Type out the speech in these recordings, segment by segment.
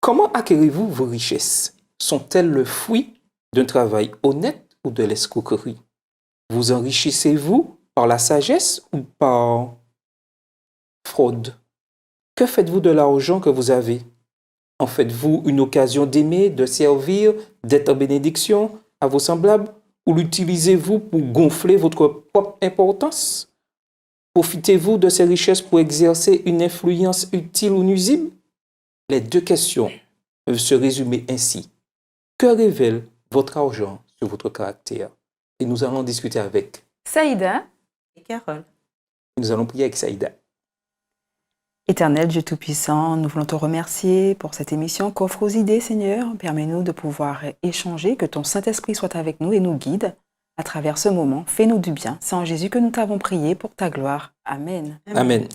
Comment acquérez-vous vos richesses? Sont-elles le fruit d'un travail honnête ou de l'escroquerie? Vous enrichissez-vous par la sagesse ou par fraude? Que faites-vous de l'argent que vous avez? En faites-vous une occasion d'aimer, de servir, d'être en bénédiction à vos semblables? Ou l'utilisez-vous pour gonfler votre propre importance? Profitez-vous de ces richesses pour exercer une influence utile ou nuisible? Les deux questions peuvent se résumer ainsi. Que révèle votre argent sur votre caractère? Et nous allons discuter avec Saïda et Carole. Nous allons prier avec Saïda. Éternel Dieu Tout-Puissant, nous voulons te remercier pour cette émission qu'offre aux idées, Seigneur. Permets-nous de pouvoir échanger, que ton Saint-Esprit soit avec nous et nous guide à travers ce moment. Fais-nous du bien. C'est en Jésus que nous t'avons prié pour ta gloire. Amen. Amen.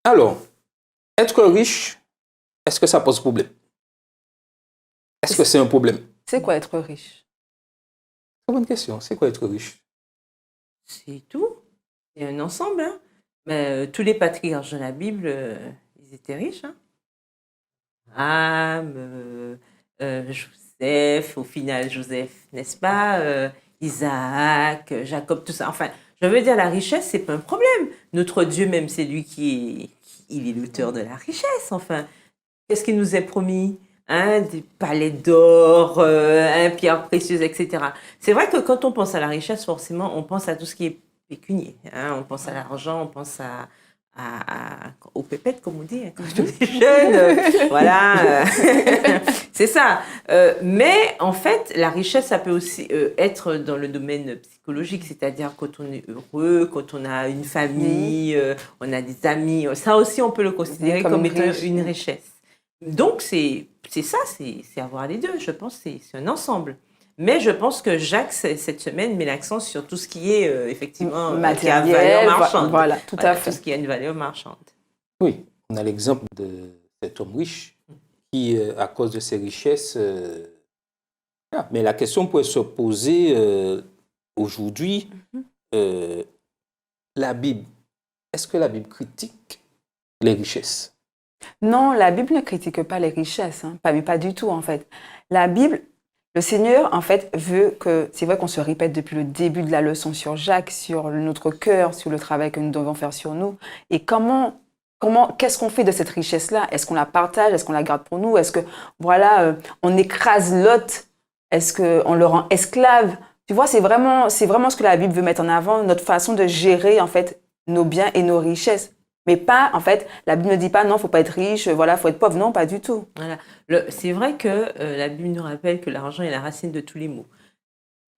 Alors, être riche, est-ce que ça pose problème? Est-ce que c'est un problème? C'est quoi être riche? C'est une bonne question. C'est quoi être riche? C'est tout. C'est un ensemble. Hein. Mais, tous les patriarches de la Bible, ils étaient riches. Hein. Joseph, au final, Joseph, n'est-ce pas? Isaac, Jacob, tout ça. Enfin, je veux dire, la richesse, c'est pas un problème. Notre Dieu, même, c'est lui il est l'auteur de la richesse. Enfin, qu'est-ce qu'il nous est promis? Hein, des palais d'or, pierres précieuses, etc. C'est vrai que quand on pense à la richesse, forcément, on pense à tout ce qui est pécunier. Hein, on pense à l'argent, on pense aux pépettes, comme on dit, hein, quand on est jeune. Voilà, c'est ça. Mais en fait, la richesse, ça peut aussi être dans le domaine psychologique, c'est-à-dire quand on est heureux, quand on a une famille, on a des amis. Ça aussi, on peut le considérer comme étant une richesse. Donc, c'est ça, c'est avoir les deux. Je pense que c'est un ensemble. Mais je pense que Jacques, cette semaine, met l'accent sur tout ce qui est effectivement qui a valeur marchande. Voilà, tout à fait. Tout ce qui a une valeur marchande. Oui, on a l'exemple de cet homme riche qui, à cause de ses richesses... mais la question pourrait se poser aujourd'hui, la Bible. Est-ce que la Bible critique les richesses? Non, la Bible ne critique pas les richesses, hein. Pas du tout en fait. La Bible, le Seigneur en fait veut que, c'est vrai qu'on se répète depuis le début de la leçon sur Jacques, sur notre cœur, sur le travail que nous devons faire sur nous, et qu'est-ce qu'on fait de cette richesse-là? Est-ce qu'on la partage? Est-ce qu'on la garde pour nous? Est-ce que, voilà, on écrase l'autre? Est-ce qu'on le rend esclave? Tu vois, c'est vraiment ce que la Bible veut mettre en avant, notre façon de gérer en fait nos biens et nos richesses. Mais pas, en fait, la Bible ne dit pas non, faut pas être riche, voilà, faut être pauvre. Non, pas du tout. Voilà. C'est vrai que la Bible nous rappelle que l'argent est la racine de tous les maux.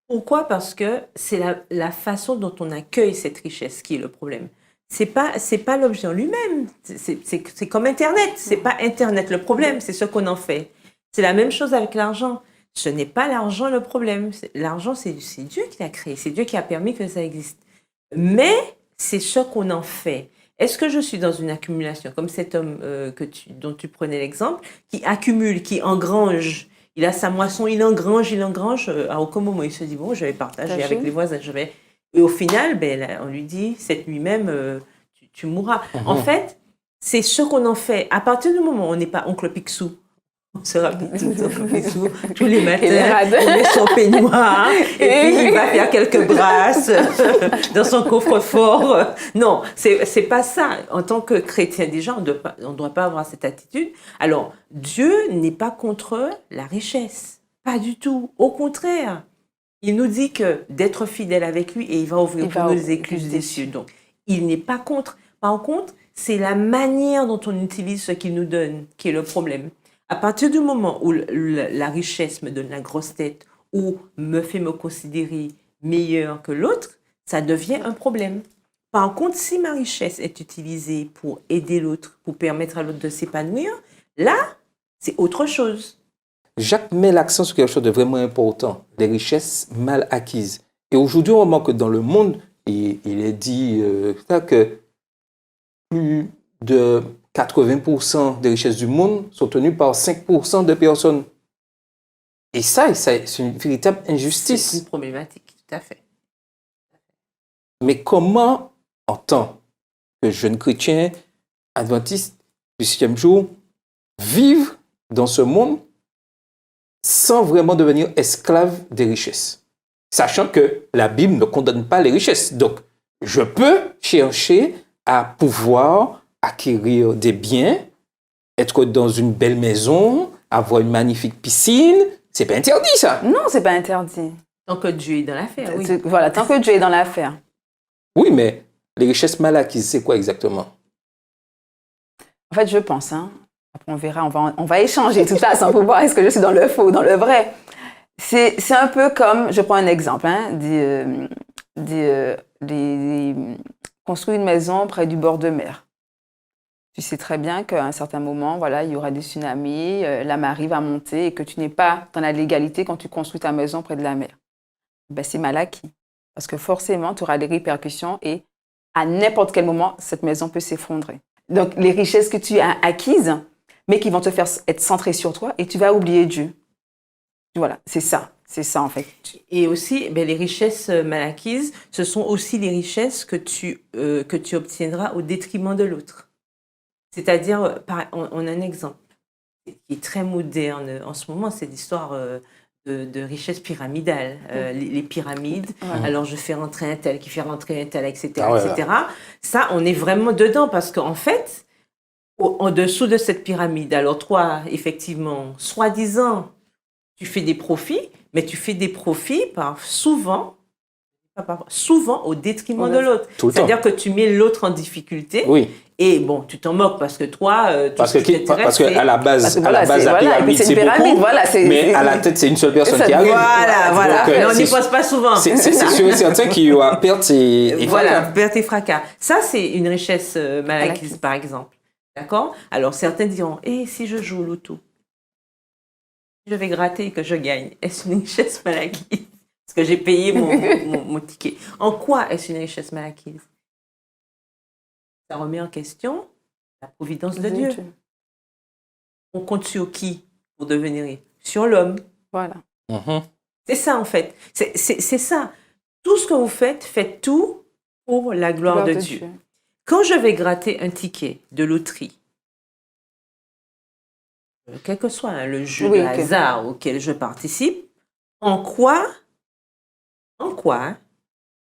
Pourquoi? Parce que c'est la façon dont on accueille cette richesse qui est le problème. C'est pas l'objet en lui-même. C'est comme Internet. C'est pas Internet le problème, c'est ce qu'on en fait. C'est la même chose avec l'argent. Ce n'est pas l'argent le problème. L'argent, c'est Dieu qui l'a créé. C'est Dieu qui a permis que ça existe. Mais c'est ce qu'on en fait. Est-ce que je suis dans une accumulation, comme cet homme dont tu prenais l'exemple, qui accumule, qui engrange? Il a sa moisson, il engrange. À aucun moment, il se dit, bon, je vais partager avec les voisins. Et au final, on lui dit, cette nuit même, tu mourras. En fait, c'est ce qu'on en fait. À partir du moment où on n'est pas oncle Picsou, on se rappelle tous les matins, il met son peignoir et puis il va faire quelques brasses dans son coffre-fort. Non, c'est pas ça. En tant que chrétien, déjà, on doit pas avoir cette attitude. Alors, Dieu n'est pas contre la richesse. Pas du tout. Au contraire. Il nous dit que d'être fidèle avec lui et il va ouvrir pour nous les écluses des cieux. Donc, il n'est pas contre. Par contre, c'est la manière dont on utilise ce qu'il nous donne qui est le problème. À partir du moment où la richesse me donne la grosse tête ou me fait me considérer meilleur que l'autre, ça devient un problème. Par contre, si ma richesse est utilisée pour aider l'autre, pour permettre à l'autre de s'épanouir, là, c'est autre chose. Jacques met l'accent sur quelque chose de vraiment important, les richesses mal acquises. Et aujourd'hui, on remarque que dans le monde, il est dit que plus de 80% des richesses du monde sont tenues par 5% de personnes. Et ça, c'est une véritable injustice. C'est une problématique, tout à fait. Mais comment, en tant que jeune chrétien, adventiste du 7e jour, vivre dans ce monde sans vraiment devenir esclave des richesses. Sachant que la Bible ne condamne pas les richesses. Donc, je peux chercher à pouvoir acquérir des biens, être dans une belle maison, avoir une magnifique piscine. C'est pas interdit, ça. Non, c'est pas interdit. Tant que Dieu est dans l'affaire, oui. Voilà, tant que Dieu est dans l'affaire. Oui, mais les richesses mal acquises, c'est quoi exactement? En fait, je pense, après on verra, on va échanger tout ça sans pouvoir, est-ce que je suis dans le faux ou dans le vrai? C'est un peu comme, je prends un exemple, construire une maison près du bord de mer. Tu sais très bien qu'à un certain moment, voilà, il y aura des tsunamis, la marée va monter et que tu n'es pas dans la légalité quand tu construis ta maison près de la mer. Ben, c'est mal acquis. Parce que forcément, tu auras des répercussions et à n'importe quel moment, cette maison peut s'effondrer. Donc, les richesses que tu as acquises, mais qui vont te faire être centrées sur toi et tu vas oublier Dieu. Voilà, c'est ça en fait. Et aussi, les richesses mal acquises, ce sont aussi les richesses que tu obtiendras au détriment de l'autre. C'est-à-dire, on a un exemple qui est très moderne en ce moment, c'est l'histoire de richesse pyramidale, les pyramides. Ouais. Alors, je fais rentrer un tel, qui fait rentrer un tel, etc. Ah ouais, etc. Ça, on est vraiment dedans parce qu'en fait, en dessous de cette pyramide, alors toi, effectivement, soi-disant, tu fais des profits, mais tu fais des profits souvent au détriment de l'autre. C'est-à-dire que tu mets l'autre en difficulté. Oui. Et bon, tu t'en moques parce que toi, parce qu'à la base, la pyramide, c'est beaucoup, voilà, mais à la tête, c'est une seule personne qui arrive. Voilà. Donc, mais on n'y pense pas souvent. C'est sûr et certain qu'il y aura perte et voilà, fracas. perte et fracas. Ça, c'est une richesse mal acquise, par exemple. D'accord? Alors, certains diront, si je joue au loto, je vais gratter et que je gagne. Est-ce une richesse mal acquise? Parce que j'ai payé mon ticket. En quoi est-ce une richesse mal acquise? Ça remet en question la providence de Dieu. On compte sur qui pour devenir riche? Sur l'homme. Voilà. C'est ça, en fait. C'est ça. Tout ce que vous faites, faites tout pour la gloire de Dieu. Quand je vais gratter un ticket de loterie, quel que soit le jeu de hasard auquel je participe, en quoi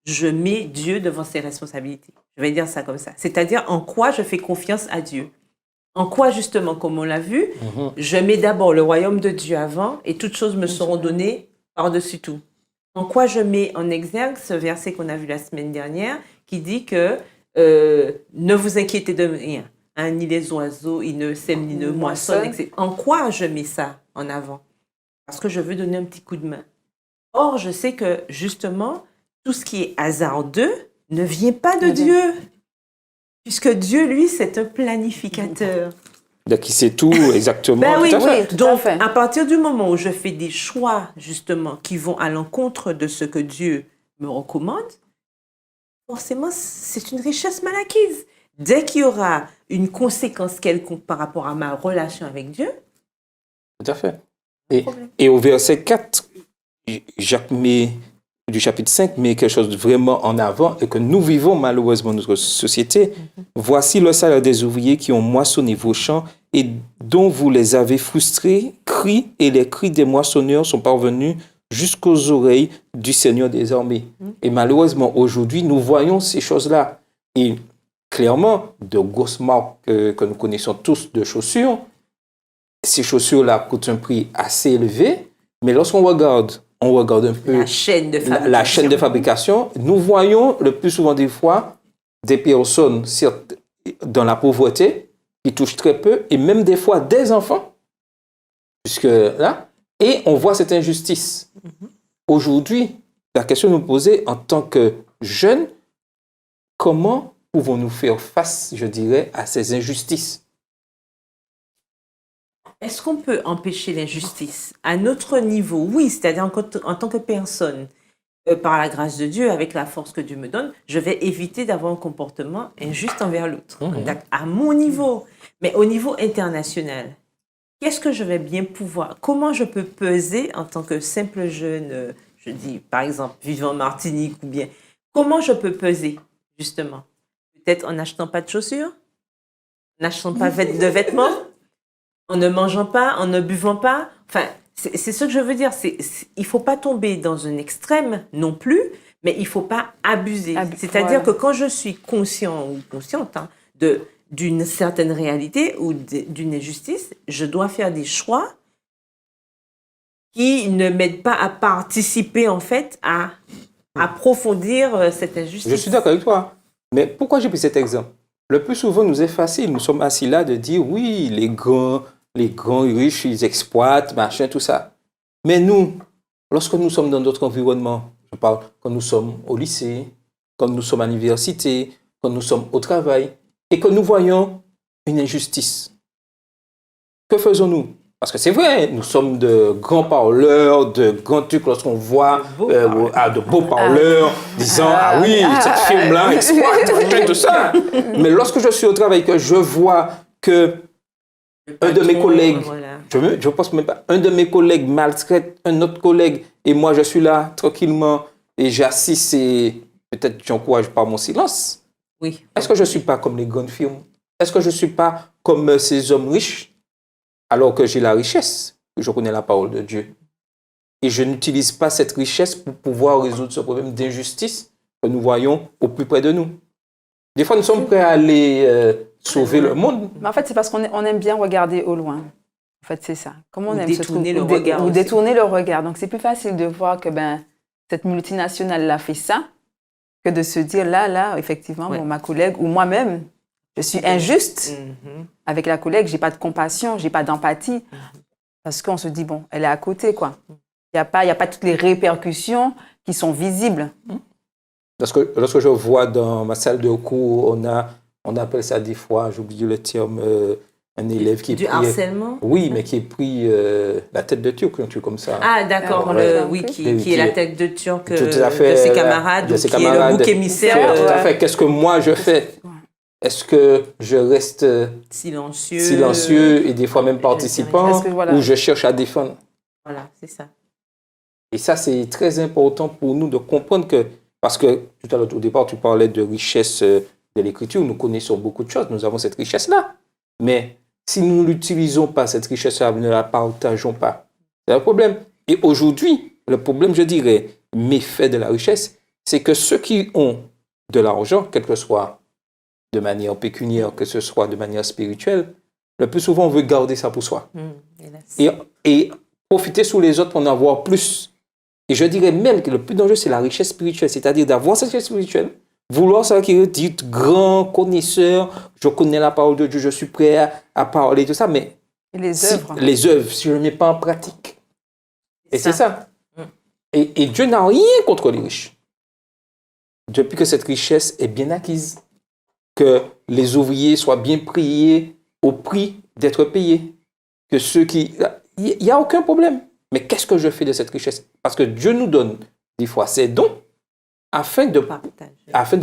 je mets Dieu devant ses responsabilités? Je vais dire ça comme ça. C'est-à-dire en quoi je fais confiance à Dieu. En quoi, justement, comme on l'a vu, je mets d'abord le royaume de Dieu avant et toutes choses me seront données par-dessus tout. En quoi je mets en exergue ce verset qu'on a vu la semaine dernière qui dit que ne vous inquiétez de rien. Ni les oiseaux, ils ne sèment ni ne moissonnent, etc. En quoi je mets ça en avant? Parce que je veux donner un petit coup de main. Or, je sais que, justement, tout ce qui est hasardeux ne vient pas de Dieu. Puisque Dieu, lui, c'est un planificateur. Donc, il sait tout exactement. Oui, donc, à partir du moment où je fais des choix, justement, qui vont à l'encontre de ce que Dieu me recommande, forcément, c'est une richesse mal acquise. Dès qu'il y aura une conséquence quelconque par rapport à ma relation avec Dieu. Tout à fait. Et au verset 4, Jacques du chapitre 5 met quelque chose de vraiment en avant et que nous vivons malheureusement dans notre société. Voici le salaire des ouvriers qui ont moissonné vos champs et dont vous les avez frustrés, et les cris des moissonneurs sont parvenus jusqu'aux oreilles du Seigneur des armées. Et malheureusement, aujourd'hui, nous voyons ces choses-là. Et clairement, de grosses marques que nous connaissons tous de chaussures, ces chaussures-là coûtent un prix assez élevé, mais lorsqu'on regarde un peu la chaîne de fabrication, nous voyons le plus souvent des fois des personnes certes, dans la pauvreté qui touchent très peu, et même des fois des enfants, puisque là, et on voit cette injustice. Aujourd'hui, la question nous posée en tant que jeunes, comment pouvons-nous faire face, je dirais, à ces injustices? Est-ce qu'on peut empêcher l'injustice? À notre niveau, oui, c'est-à-dire en tant que personne, par la grâce de Dieu, avec la force que Dieu me donne, je vais éviter d'avoir un comportement injuste envers l'autre. À mon niveau. Mais au niveau international, qu'est-ce que je vais bien pouvoir, comment je peux peser en tant que simple jeune, je dis par exemple, vivant en Martinique ou bien, comment je peux peser, justement? Peut-être en n'achetant pas de chaussures, en n'achetant pas de vêtements, en ne mangeant pas, en ne buvant pas. Enfin, c'est ce que je veux dire. Il ne faut pas tomber dans un extrême non plus, mais il ne faut pas abuser. C'est-à-dire que quand je suis conscient ou consciente d'une certaine réalité ou d'une injustice, je dois faire des choix qui ne m'aident pas à participer, en fait, à approfondir cette injustice. Je suis d'accord avec toi. Mais pourquoi j'ai pris cet exemple? Le plus souvent, nous est facile. Nous sommes assis là de dire, oui, les grands riches, ils exploitent, machin, tout ça. Mais nous, lorsque nous sommes dans d'autres environnements, je parle quand nous sommes au lycée, quand nous sommes à l'université, quand nous sommes au travail, et que nous voyons une injustice, que faisons-nous? Parce que c'est vrai, nous sommes de grands parleurs, de grands trucs lorsqu'on voit de beaux parleurs disant « Ah oui, cette film-là exploite, tout ça ». Mais lorsque je suis au travail, que je vois que un de mes collègues, je pense même pas, un de mes collègues maltraite un autre collègue et moi je suis là tranquillement et j'assiste et peut-être j'encourage par mon silence. Oui. Est-ce que je ne suis pas comme les grandes firmes? Est-ce que je ne suis pas comme ces hommes riches? Alors que j'ai la richesse, je connais la parole de Dieu. Et je n'utilise pas cette richesse pour pouvoir résoudre ce problème d'injustice que nous voyons au plus près de nous. Des fois, nous sommes prêts à aller sauver le monde. Mais en fait, c'est parce qu'on aime bien regarder au loin. En fait, c'est ça. Comment on aime détourner le regard. Ou détourner le regard. Donc, c'est plus facile de voir que cette multinationale a fait ça que de se dire là, effectivement, bon, ma collègue ou moi-même, je suis injuste avec la collègue, j'ai pas de compassion, j'ai pas d'empathie. Parce qu'on se dit, bon, elle est à côté, quoi. Il n'y a pas toutes les répercussions qui sont visibles. Lorsque je vois dans ma salle de cours, on appelle ça des fois, j'ai oublié le terme, un élève qui est pris... Du harcèlement? Oui, mais qui est pris la tête de Turc, un truc comme ça. Ah, d'accord, qui est la tête de Turc de ses camarades, qui est le bouc émissaire. Tout à fait. Qu'est-ce que moi je fais? Est-ce que je reste silencieux et des fois même participant ou je cherche à défendre? Voilà, c'est ça. Et ça, c'est très important pour nous de comprendre que, parce que tout à l'heure, au départ, tu parlais de richesse de l'écriture, nous connaissons beaucoup de choses, nous avons cette richesse-là. Mais si nous ne l'utilisons pas, cette richesse-là, nous ne la partageons pas, c'est un problème. Et aujourd'hui, le problème, je dirais, méfait de la richesse, c'est que ceux qui ont de l'argent, quel que soit de manière pécuniaire, que ce soit de manière spirituelle, le plus souvent, on veut garder ça pour soi. Et profiter sur les autres pour en avoir plus. Et je dirais même que le plus dangereux, c'est la richesse spirituelle, c'est-à-dire d'avoir cette richesse spirituelle, vouloir s'acquérir, dire grand connaisseur, je connais la parole de Dieu, je suis prêt à parler, tout ça, mais les œuvres, si je ne mets pas en pratique. Et c'est ça. Et Dieu n'a rien contre les riches. Depuis que cette richesse est bien acquise, que les ouvriers soient bien payés au prix d'être payés. Que ceux qui... Il n'y a aucun problème. Mais qu'est-ce que je fais de cette richesse? Parce que Dieu nous donne des fois ses dons afin de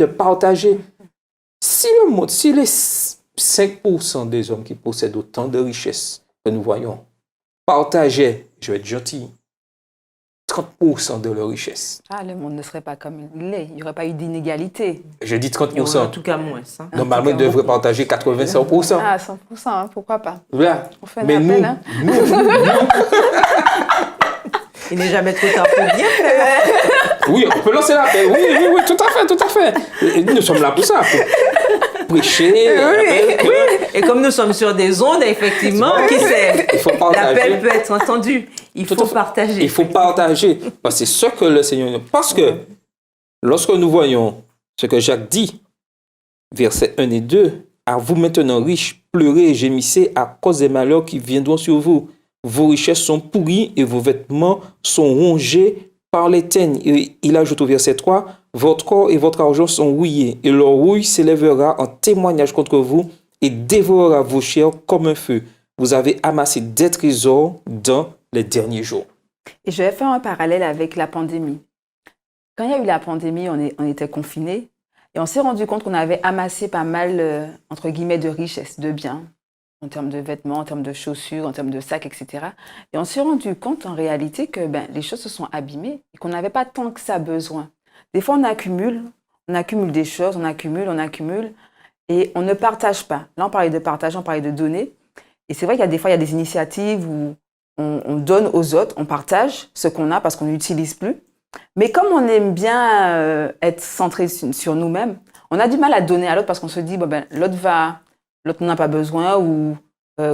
partager. Si les 5% des hommes qui possèdent autant de richesses que nous voyons partageaient, je vais être gentil, 30% de leur richesse. Le monde ne serait pas comme il est. Il n'y aurait pas eu d'inégalité. Je dis 30%. En tout cas, moins. Normalement, ils devraient partager 80-100%. Ah, 100%, pourquoi pas? Voilà. On fait un appel, nous, il n'est jamais trop tard pour dire. Oui, on peut lancer l'appel. Oui, tout à fait. Et nous sommes là pour ça, pour prêcher. Et comme nous sommes sur des ondes, effectivement, qui sait, l'appel peut être entendu. Il faut partager. Il faut partager. Parce que c'est ce que le Seigneur... Parce que lorsque nous voyons ce que Jacques dit, versets 1 et 2, « À vous maintenant riches, pleurez et gémissez à cause des malheurs qui viendront sur vous. Vos richesses sont pourries et vos vêtements sont rongés par les teignes. » Et il ajoute au verset 3, « Votre corps et votre argent sont rouillés, et leur rouille s'élèvera en témoignage contre vous et dévorera vos chairs comme un feu. Vous avez amassé des trésors dans les derniers jours. » Et je vais faire un parallèle avec la pandémie. Quand il y a eu la pandémie, on était confinés et on s'est rendu compte qu'on avait amassé pas mal, entre guillemets, de richesses, de biens, en termes de vêtements, en termes de chaussures, en termes de sacs, etc. Et on s'est rendu compte en réalité que les choses se sont abîmées et qu'on n'avait pas tant que ça besoin. Des fois, on accumule des choses, on accumule, et on ne partage pas. Là, on parlait de partage, on parlait de donner. Et c'est vrai qu'il y a des fois, il y a des initiatives où on donne aux autres, on partage ce qu'on a parce qu'on n'utilise plus. Mais comme on aime bien être centré sur nous-mêmes, on a du mal à donner à l'autre parce qu'on se dit, bon, ben, l'autre n'en a pas besoin ou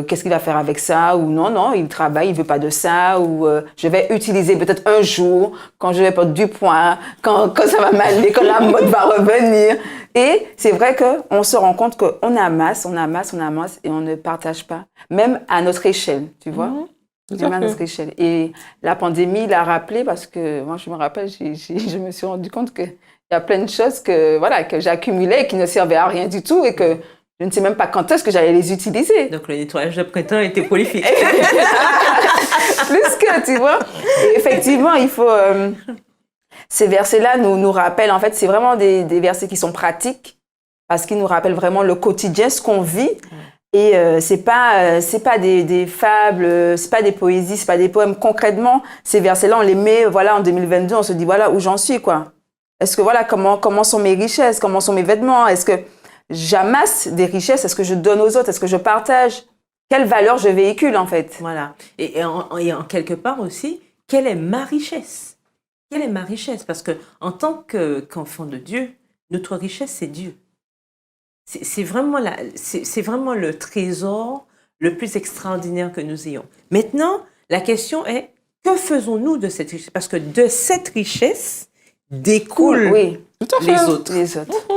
qu'est-ce qu'il va faire avec ça ou non, il travaille, il veut pas de ça ou je vais utiliser peut-être un jour quand je vais perdre du poids, quand ça va m'aller, quand la mode va revenir. Et c'est vrai qu'on se rend compte qu'on amasse et on ne partage pas, même à notre échelle, tu vois. Même à notre échelle. Et la pandémie l'a rappelé parce que moi, je me rappelle, je me suis rendu compte qu'il y a plein de choses que j'accumulais et qui ne servaient à rien du tout et que je ne sais même pas quand est-ce que j'allais les utiliser. Donc le nettoyage de printemps était prolifique. Plus que, tu vois. Et effectivement, il faut... ces versets-là nous rappellent, en fait, c'est vraiment des versets qui sont pratiques parce qu'ils nous rappellent vraiment le quotidien, ce qu'on vit. Et c'est pas des fables, c'est pas des poésies, c'est pas des poèmes. Concrètement, ces versets-là, on les met, voilà, en 2022, on se dit, voilà, où j'en suis, quoi. Est-ce que, voilà, comment sont mes richesses, comment sont mes vêtements? Est-ce que j'amasse des richesses? Est-ce que je donne aux autres? Est-ce que je partage? Quelle valeur je véhicule, en fait? Voilà. Et en quelque part aussi, quelle est ma richesse? Quelle est ma richesse? Parce que en tant qu'enfant de Dieu, notre richesse, c'est Dieu. C'est vraiment le trésor le plus extraordinaire que nous ayons. Maintenant, la question est, que faisons-nous de cette richesse? Parce que de cette richesse découlent les autres.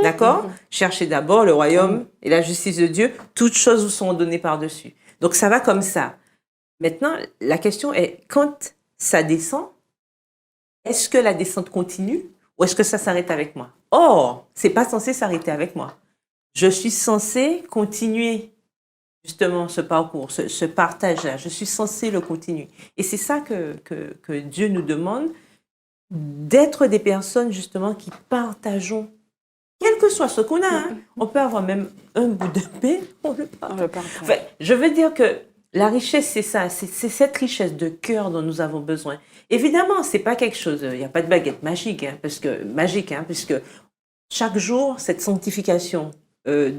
D'accord? Cherchez d'abord le royaume et la justice de Dieu. Toutes choses vous seront données par-dessus. Donc, ça va comme ça. Maintenant, la question est, quand ça descend, est-ce que la descente continue ou est-ce que ça s'arrête avec moi? Or, c'est pas censé s'arrêter avec moi. Je suis censée continuer justement ce parcours, ce partage-là. Je suis censée le continuer. Et c'est ça que Dieu nous demande, d'être des personnes justement qui partageons, quel que soit ce qu'on a. Hein. On peut avoir même un bout de pain, on le partage. Enfin, je veux dire que la richesse, c'est ça, c'est cette richesse de cœur dont nous avons besoin. Évidemment, c'est pas quelque chose, il n'y a pas de baguette magique, puisque chaque jour, cette sanctification que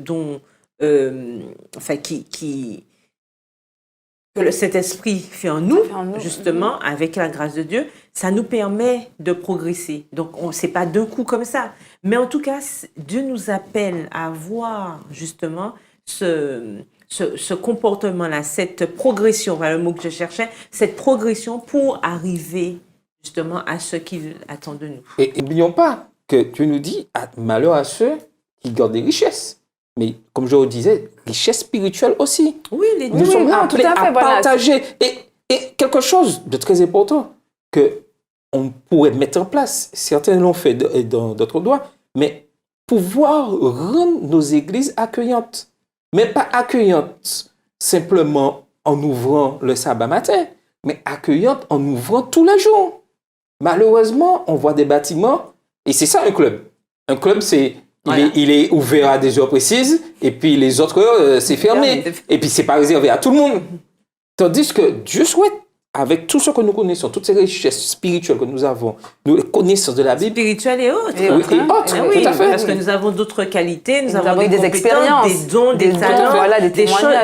le Saint-Esprit fait en nous, justement, avec la grâce de Dieu, ça nous permet de progresser. Donc, c'est pas d'un coup comme ça. Mais en tout cas, Dieu nous appelle à avoir, justement, ce comportement-là, cette progression, voilà le mot que je cherchais, cette progression pour arriver, justement, à ce qu'il attend de nous. Et n'oublions pas que Dieu nous dit, malheur à ceux qui gardent des richesses. Mais comme je vous disais, richesse spirituelle aussi. Oui, les deux. Nous sommes appelés à partager. Et quelque chose de très important qu'on pourrait mettre en place, certains l'ont fait dans d'autres endroits, mais pouvoir rendre nos églises accueillantes. Mais pas accueillantes simplement en ouvrant le sabbat matin, mais accueillantes en ouvrant tous les jours. Malheureusement, on voit des bâtiments, et c'est ça un club. Un club, c'est... Voilà. Il est ouvert à des heures précises, et puis les autres heures, c'est fermé. Et puis, c'est pas réservé à tout le monde. Tandis que Dieu souhaite, avec tout ce que nous connaissons, toutes ces richesses spirituelles que nous avons, les connaissances de la Bible. Spirituelles et autres. Et autres, oui, tout à fait. Parce que nous avons d'autres qualités, nous avons des expériences, des dons, des talents, voilà,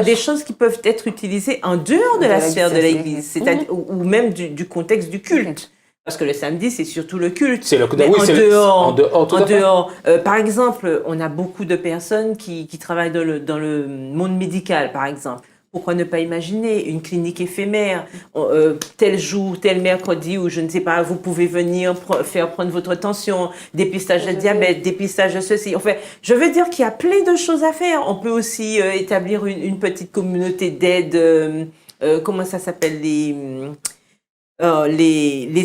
des choses qui peuvent être utilisées en dehors de la sphère de l'Église, c'est-à-dire, ou même du contexte du culte. Parce que le samedi, c'est surtout le culte. C'est le culte. Oui, en dehors. Par exemple, on a beaucoup de personnes qui travaillent dans le monde médical, par exemple. Pourquoi ne pas imaginer une clinique éphémère, tel jour, tel mercredi, ou je ne sais pas, vous pouvez venir faire prendre votre tension, dépistage de diabète, dépistage de ceci. Enfin, je veux dire qu'il y a plein de choses à faire. On peut aussi établir une petite communauté d'aide. Comment ça s'appelle les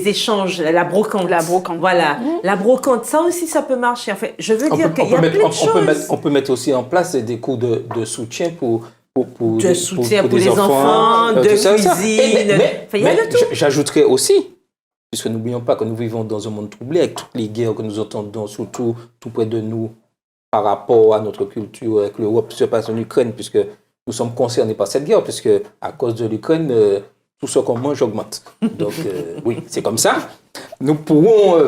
échanges, la brocante. Voilà, la brocante, ça aussi, ça peut marcher. En fait, je veux dire qu'il y a plein de choses. On peut mettre aussi en place des cours de soutien pour les enfants, de cuisine. Mais j'ajouterais aussi, puisque n'oublions pas que nous vivons dans un monde troublé avec toutes les guerres que nous entendons, surtout tout près de nous, par rapport à notre culture, avec l'Europe, se passe en Ukraine, puisque nous sommes concernés par cette guerre, puisque à cause de l'Ukraine, tout ce qu'on mange augmente. Donc, oui, c'est comme ça. Nous pourrons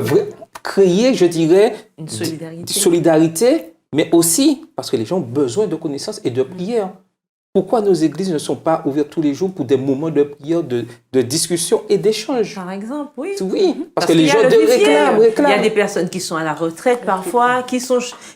créer, je dirais, une solidarité, mais aussi parce que les gens ont besoin de connaissances et de prière. pourquoi nos églises ne sont pas ouvertes tous les jours pour des moments de prière, de discussion et d'échange? Par exemple, oui. Oui, parce que qu'il les y a gens le vivier. réclament. Il y a des personnes qui sont à la retraite parfois,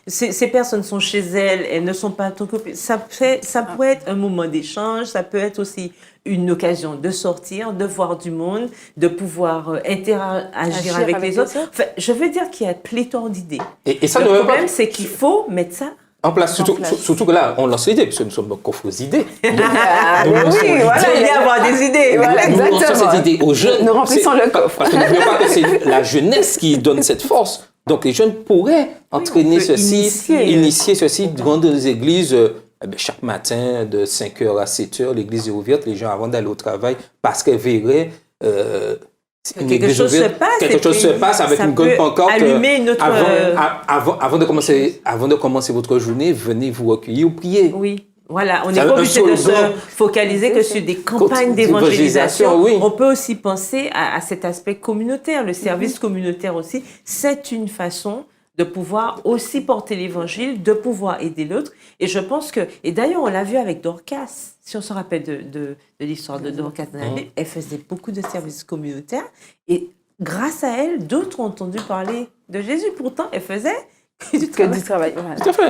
ces personnes sont chez elles, elles ne sont pas occupées. Ça peut être un moment d'échange, ça peut être aussi une occasion de sortir, de voir du monde, de pouvoir interagir avec les autres. Enfin, je veux dire qu'il y a pléthore d'idées. Et ça, le problème, c'est qu'il faut mettre ça en place. Surtout que là, on lance l'idée, parce que nous sommes coffres aux idées. Oui, voilà, il y a avoir des idées. Voilà, nous lançons cette idée aux jeunes. Nous remplissons le coffre. Parce que n'oublions pas que c'est la jeunesse qui donne cette force. Donc les jeunes pourraient entraîner initier ceci dans des églises. Chaque matin, de 5h à 7h, l'église est ouverte. Les gens, avant d'aller au travail, parce qu'elles verraient quelque chose se passe avec une grande pancarte. Allumer une autre... avant de commencer votre journée, venez vous recueillir ou prier. Oui. Voilà, on n'est pas obligé de se focaliser que sur des campagnes d'évangélisation. Oui. On peut aussi penser à cet aspect communautaire, le service communautaire aussi. C'est une façon de pouvoir aussi porter l'évangile, de pouvoir aider l'autre. Et je pense que, et d'ailleurs on l'a vu avec Dorcas, si on se rappelle de l'histoire de Dorcas dans la Bible, elle faisait beaucoup de services communautaires et grâce à elle, d'autres ont entendu parler de Jésus. Pourtant, elle faisait du travail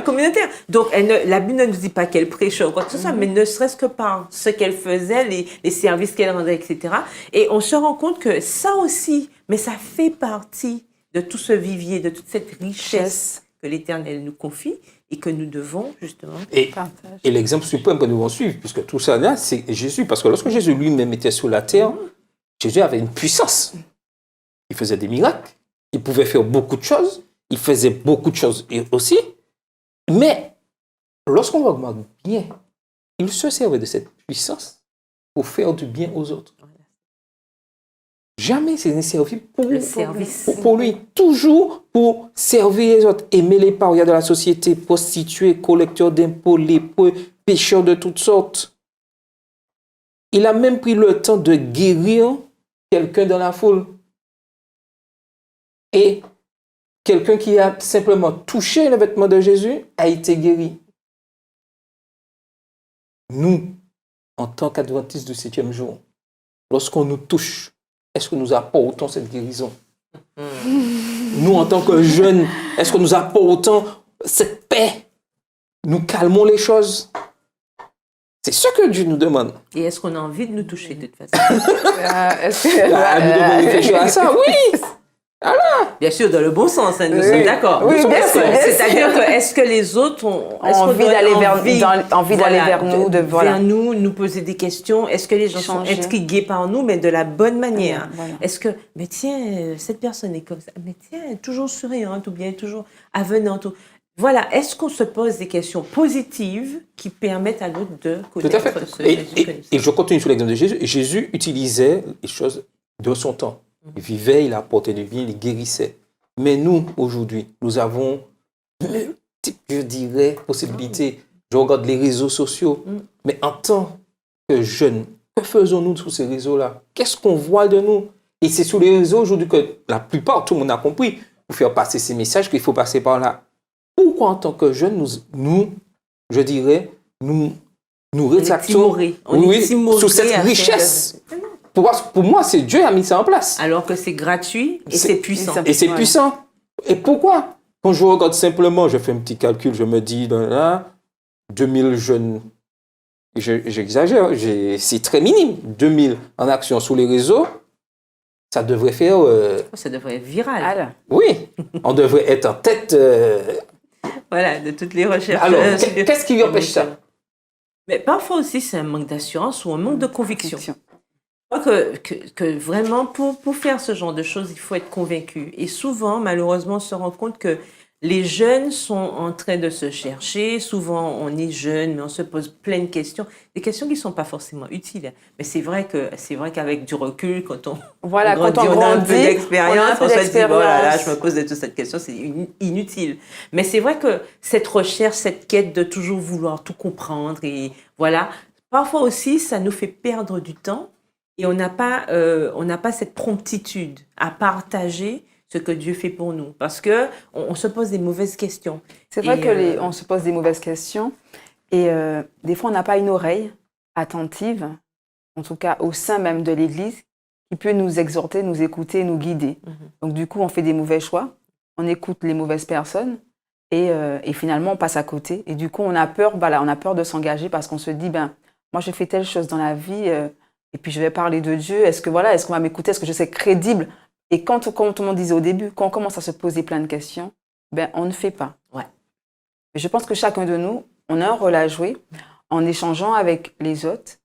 communautaire. Donc, la Bible ne nous dit pas qu'elle prêchait ou quoi que ce soit, mais ne serait-ce que par ce qu'elle faisait, les services qu'elle rendait, etc. Et on se rend compte que ça aussi, mais ça fait partie de tout ce vivier, de toute cette richesse que l'Éternel nous confie et que nous devons justement partager. Et l'exemple suprême que nous devons suivre, puisque tout ça là, c'est Jésus. Parce que lorsque Jésus lui-même était sur la terre, Jésus avait une puissance. Il faisait des miracles, il pouvait faire beaucoup de choses, il faisait beaucoup de choses aussi. Mais lorsqu'on regarde bien, il se servait de cette puissance pour faire du bien aux autres. Jamais c'est servi pour le service. Pour lui, toujours pour servir les autres, aimer les parias de la société, prostituées, collecteurs d'impôts, lépreux, pécheurs de toutes sortes. Il a même pris le temps de guérir quelqu'un dans la foule. Et quelqu'un qui a simplement touché le vêtement de Jésus a été guéri. Nous, en tant qu'adventistes du 7e jour, lorsqu'on nous touche, est-ce que nous apportons cette guérison? Nous, en tant que jeunes, est-ce que nous apportons cette paix? Nous calmons les choses? C'est ce que Dieu nous demande. Et est-ce qu'on a envie de nous toucher de toute façon? Nous devons réfléchir à ça, oui. Voilà. Bien sûr, dans le bon sens, nous sommes d'accord. Oui, c'est-à-dire que est-ce que les autres ont envie d'aller vers nous, vers nous, nous poser des questions? Est-ce que les gens sont intrigués par nous, mais de la bonne manière? Voilà. Est-ce que, mais tiens, cette personne est comme ça, mais tiens, elle est toujours souriante ou bien toujours avenante. Voilà, est-ce qu'on se pose des questions positives qui permettent à l'autre de connaître ce Jésus? Et je continue sur l'exemple de Jésus. Jésus utilisait les choses de son temps. Il vivait, il apportait du bien, il guérissait. Mais nous, aujourd'hui, nous avons je dirais, possibilités. Je regarde les réseaux sociaux. Mais en tant que jeunes, que faisons-nous sur ces réseaux-là? Qu'est-ce qu'on voit de nous? Et c'est sur les réseaux aujourd'hui que la plupart, tout le monde a compris, pour faire passer ces messages qu'il faut passer par là. Pourquoi en tant que jeunes, nous je dirais, nous rétractons sur cette richesse? Pour moi, c'est Dieu qui a mis ça en place. Alors que c'est gratuit et c'est puissant. Et c'est puissant. Et pourquoi? Quand je regarde simplement, je fais un petit calcul, je me dis, là, 2000 jeunes, j'exagère, c'est très minime, 2000 en action sur les réseaux, ça devrait faire... ça devrait être viral. Oui, on devrait être en tête... Voilà, de toutes les recherches. Alors, qu'est-ce qui lui empêche ça? Mais parfois aussi, c'est un manque d'assurance ou un manque de conviction. Je crois que vraiment, pour faire ce genre de choses, il faut être convaincu. Et souvent, malheureusement, on se rend compte que les jeunes sont en train de se chercher. Souvent, on est jeune, mais on se pose plein de questions. Des questions qui ne sont pas forcément utiles. Mais c'est vrai qu'avec du recul, quand on grandit, on a un peu d'expérience, on se dit, bon là, je me pose de toute cette question, c'est inutile. Mais c'est vrai que cette recherche, cette quête de toujours vouloir tout comprendre, et voilà, parfois aussi, ça nous fait perdre du temps. Et on n'a pas cette promptitude à partager ce que Dieu fait pour nous. Parce qu'on se pose des mauvaises questions. C'est vrai qu'on se pose des mauvaises questions. Et des fois, on n'a pas une oreille attentive, en tout cas au sein même de l'Église, qui peut nous exhorter, nous écouter, nous guider. Donc du coup, on fait des mauvais choix, on écoute les mauvaises personnes et finalement, on passe à côté. Et du coup, on a peur, on a peur de s'engager parce qu'on se dit, moi, j'ai fait telle chose dans la vie et puis je vais parler de Dieu. Est-ce qu'on va m'écouter? Est-ce que je suis crédible? Et comme tout le monde disait au début, quand on commence à se poser plein de questions, on ne fait pas. Ouais. Et je pense que chacun de nous, on a un rôle à jouer en échangeant avec les autres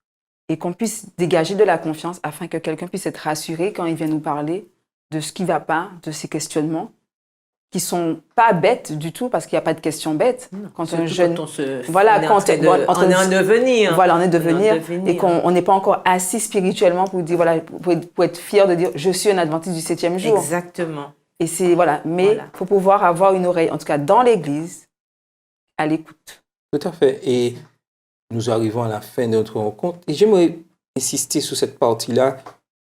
et qu'on puisse dégager de la confiance afin que quelqu'un puisse être rassuré quand il vient nous parler de ce qui ne va pas, de ses questionnements, qui ne sont pas bêtes du tout, parce qu'il n'y a pas de questions bêtes. Quand un jeune... on est en devenir. Voilà, on est devenir. Et qu'on n'est pas encore assis spirituellement pour dire, pour être fier de dire, je suis un adventiste du 7e jour. Exactement. Et c'est, mais il faut pouvoir avoir une oreille, en tout cas dans l'Église, à l'écoute. Tout à fait. Et nous arrivons à la fin de notre rencontre. Et j'aimerais insister sur cette partie-là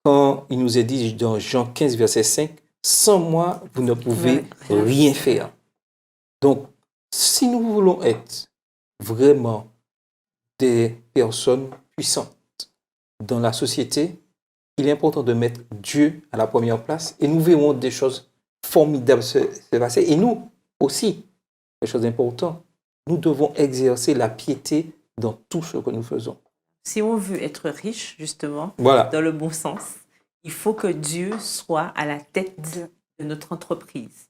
quand il nous est dit dans Jean 15, verset 5, « Sans moi, vous ne pouvez rien faire. » Donc, si nous voulons être vraiment des personnes puissantes dans la société, il est important de mettre Dieu à la première place et nous verrons des choses formidables se passer. Et nous aussi, des choses importantes, nous devons exercer la piété dans tout ce que nous faisons. Si on veut être riche, justement, dans le bon sens, il faut que Dieu soit à la tête de notre entreprise.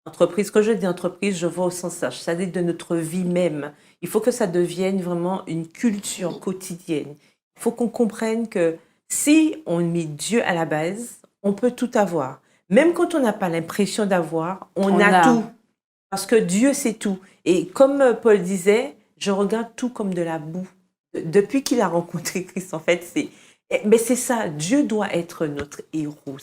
Entreprise, quand je dis entreprise, je vois au sens large, c'est-à-dire de notre vie même. Il faut que ça devienne vraiment une culture quotidienne. Il faut qu'on comprenne que si on met Dieu à la base, on peut tout avoir. Même quand on n'a pas l'impression d'avoir, on a tout. Parce que Dieu, c'est tout. Et comme Paul disait, je regarde tout comme de la boue. Depuis qu'il a rencontré Christ, en fait, mais c'est ça, Dieu doit être notre héros.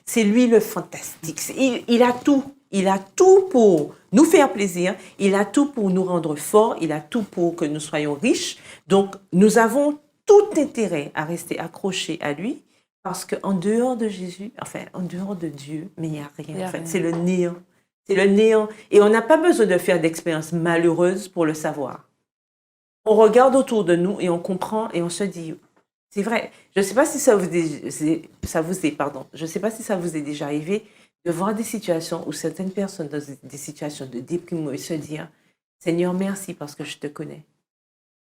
C'est lui le fantastique. Il a tout. Il a tout pour nous faire plaisir. Il a tout pour nous rendre forts. Il a tout pour que nous soyons riches. Donc, nous avons tout intérêt à rester accrochés à lui. Parce qu'en dehors de Jésus, enfin, en dehors de Dieu, mais il n'y a rien. En fait, c'est le néant. C'est le néant. Et on n'a pas besoin de faire d'expériences malheureuses pour le savoir. On regarde autour de nous et on comprend et on se dit, c'est vrai. Je ne sais pas si je sais pas si ça vous est déjà arrivé de voir des situations où certaines personnes dans des situations de déprime et se dire, Seigneur, merci parce que je te connais.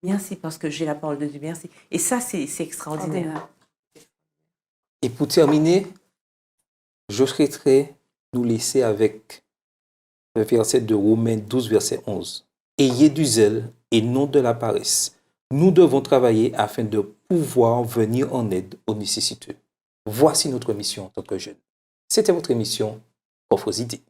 Merci parce que j'ai la parole de Dieu. Merci. Et ça, c'est extraordinaire. Et pour terminer, je souhaiterais nous laisser avec le verset de Romains 12, verset 11. Ayez du zèle et non de la paresse. Nous devons travailler afin de pouvoir venir en aide aux nécessiteux. Voici notre mission en tant que jeunes. C'était votre émission Propres idées.